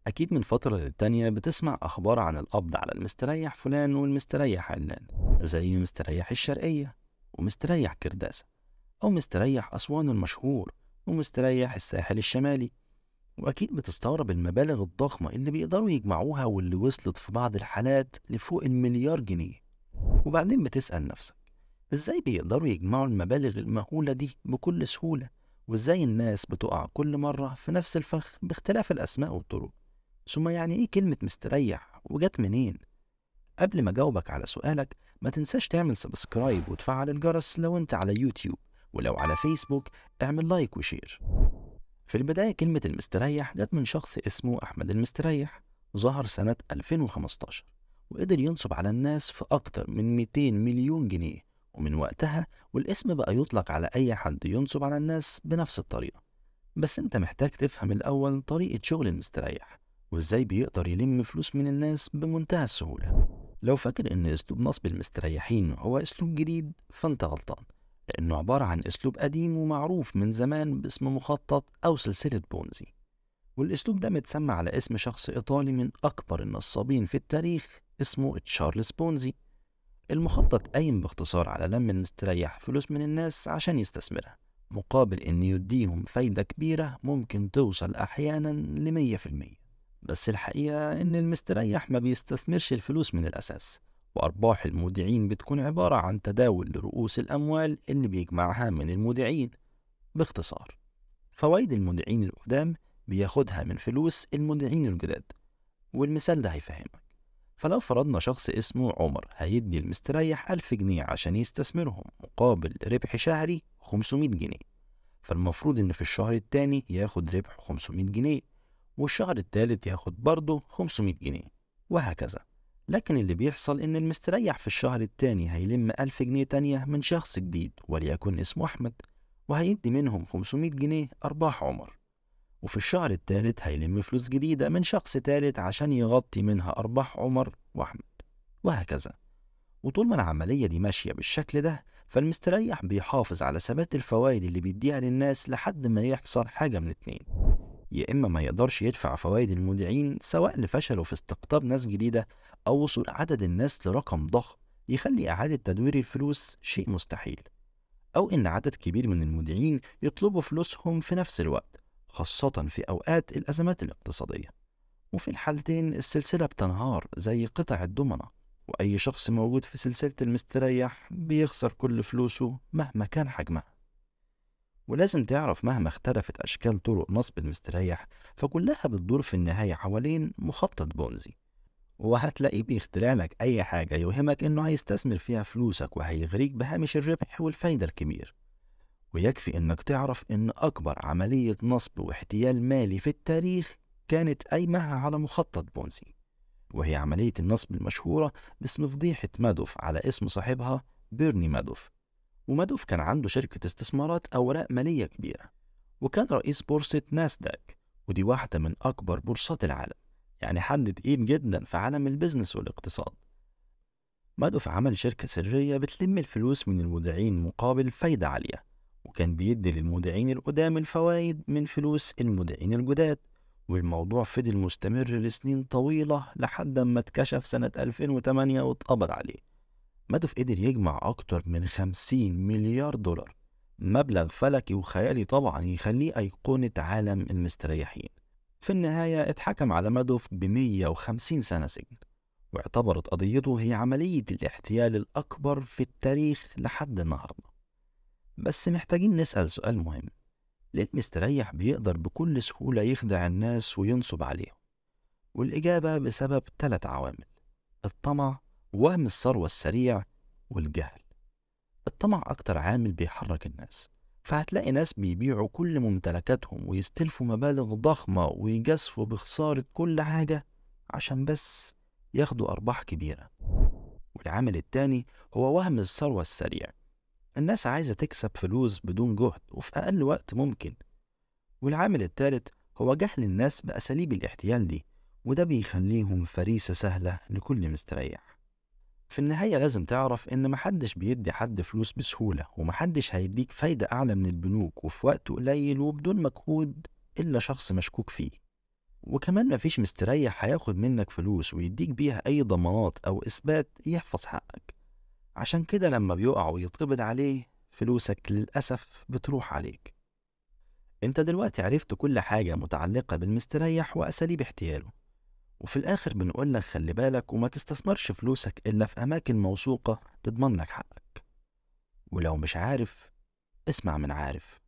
أكيد من فترة للتانية بتسمع أخبار عن القبض على المستريح فلان والمستريح علان، زي مستريح الشرقية ومستريح كرداسة، أو مستريح أسوان المشهور ومستريح الساحل الشمالي. وأكيد بتستغرب المبالغ الضخمة اللي بيقدروا يجمعوها واللي وصلت في بعض الحالات لفوق المليار جنيه. وبعدين بتسأل نفسك، إزاي بيقدروا يجمعوا المبالغ المهولة دي بكل سهولة؟ وإزاي الناس بتقع كل مرة في نفس الفخ باختلاف الأسماء والطرق؟ ثم يعني إيه كلمة مستريح وجت منين؟ قبل ما أجاوبك على سؤالك، ما تنساش تعمل سبسكرايب وتفعل الجرس لو أنت على يوتيوب، ولو على فيسبوك اعمل لايك وشير. في البداية كلمة المستريح جت من شخص اسمه أحمد المستريح، ظهر سنة 2015 وقدر ينصب على الناس في أكتر من 200 مليون جنيه. ومن وقتها والاسم بقى يطلق على أي حد ينصب على الناس بنفس الطريقة. بس أنت محتاج تفهم الأول طريقة شغل المستريح وإزاي بيقدر يلم فلوس من الناس بمنتهى السهولة. لو فاكر إن أسلوب نصب المستريحين هو أسلوب جديد فأنت غلطان، لأنه عبارة عن أسلوب قديم ومعروف من زمان باسم مخطط أو سلسلة بونزي. والأسلوب ده متسمى على اسم شخص إيطالي من أكبر النصابين في التاريخ اسمه تشارلز بونزي. المخطط قايم باختصار على لم المستريح فلوس من الناس عشان يستثمرها، مقابل إن يديهم فايدة كبيرة ممكن توصل أحيانا ل100%. بس الحقيقة إن المستريح ما بيستثمرش الفلوس من الأساس، وأرباح المودعين بتكون عبارة عن تداول لرؤوس الأموال اللي بيجمعها من المودعين. باختصار، فوائد المودعين القدام بياخدها من فلوس المودعين الجداد. والمثال ده هيفهمك. فلو فرضنا شخص اسمه عمر هيدي المستريح 1000 جنيه عشان يستثمرهم مقابل ربح شهري 500 جنيه، فالمفروض إن في الشهر التاني ياخد ربح 500 جنيه، والشهر التالت ياخد برضه 500 جنيه، وهكذا. لكن اللي بيحصل إن المستريح في الشهر التاني هيلم 1000 جنيه تانية من شخص جديد وليكن اسمه أحمد، وهيدي منهم 500 جنيه أرباح عمر. وفي الشهر التالت هيلم فلوس جديدة من شخص تالت عشان يغطي منها أرباح عمر وأحمد، وهكذا. وطول ما العملية دي ماشية بالشكل ده، فالمستريح بيحافظ على ثبات الفوائد اللي بيديها للناس لحد ما يحصل حاجة من اتنين: يا إما ما يقدرش يدفع فوائد المودعين سواء لفشله في استقطاب ناس جديدة أو وصول عدد الناس لرقم ضخم يخلي إعادة تدوير الفلوس شيء مستحيل، أو إن عدد كبير من المودعين يطلبوا فلوسهم في نفس الوقت، خاصة في أوقات الأزمات الاقتصادية. وفي الحالتين السلسلة بتنهار زي قطع الضمنة، وأي شخص موجود في سلسلة المستريح بيخسر كل فلوسه مهما كان حجمها. ولازم تعرف مهما اختلفت أشكال طرق نصب المستريح، فكلها بتدور في النهاية حوالين مخطط بونزي. وهتلاقيه بيخترع لك أي حاجة يوهمك إنه هيستثمر فيها فلوسك وهيغريك بهامش الربح والفايدة الكبير. ويكفي إنك تعرف إن أكبر عملية نصب واحتيال مالي في التاريخ كانت قايمة على مخطط بونزي، وهي عملية النصب المشهورة باسم فضيحة مادوف على اسم صاحبها بيرني مادوف. ومادوف كان عنده شركة استثمارات أوراق مالية كبيرة، وكان رئيس بورصة ناسداك، ودي واحدة من أكبر بورصات العالم، يعني حد تقيل جدا في عالم البيزنس والاقتصاد. مادوف عمل شركة سرية بتلم الفلوس من المودعين مقابل فايدة عالية، وكان بيدي للمودعين القدام الفوائد من فلوس المودعين الجداد. والموضوع فضل مستمر لسنين طويلة لحد ما اتكشف سنة 2008 واتقبض عليه. مادوف قدر يجمع أكتر من 50 مليار دولار، مبلغ فلكي وخيالي طبعا يخليه أيقونة عالم المستريحين. في النهاية اتحكم على مادوف ب150 سنة سجن، واعتبرت قضيته هي عملية الاحتيال الأكبر في التاريخ لحد النهاردة. بس محتاجين نسأل سؤال مهم: ليه المستريح بيقدر بكل سهولة يخدع الناس وينصب عليهم؟ والإجابة بسبب 3 عوامل: الطمع، وهم الثروة السريع، والجهل. الطمع أكتر عامل بيحرك الناس، فهتلاقي ناس بيبيعوا كل ممتلكاتهم ويستلفوا مبالغ ضخمة ويجازفوا بخسارة كل حاجة عشان بس ياخدوا أرباح كبيرة. والعامل التاني هو وهم الثروة السريع، الناس عايزة تكسب فلوس بدون جهد وفي أقل وقت ممكن. والعامل التالت هو جهل الناس بأساليب الاحتيال دي، وده بيخليهم فريسة سهلة لكل مستريح. في النهاية لازم تعرف إن محدش بيدي حد فلوس بسهولة، ومحدش هيديك فايدة أعلى من البنوك وفي وقت قليل وبدون مجهود إلا شخص مشكوك فيه. وكمان مفيش مستريح هياخد منك فلوس ويديك بيها أي ضمانات أو إثبات يحفظ حقك. عشان كده لما بيقع ويتقبض عليه فلوسك للأسف بتروح عليك. انت دلوقتي عرفت كل حاجة متعلقة بالمستريح وأساليب احتياله، وفي الآخر بنقولك خلي بالك وما تستثمرش فلوسك إلا في أماكن موثوقة تضمن لك حقك. ولو مش عارف اسمع من عارف.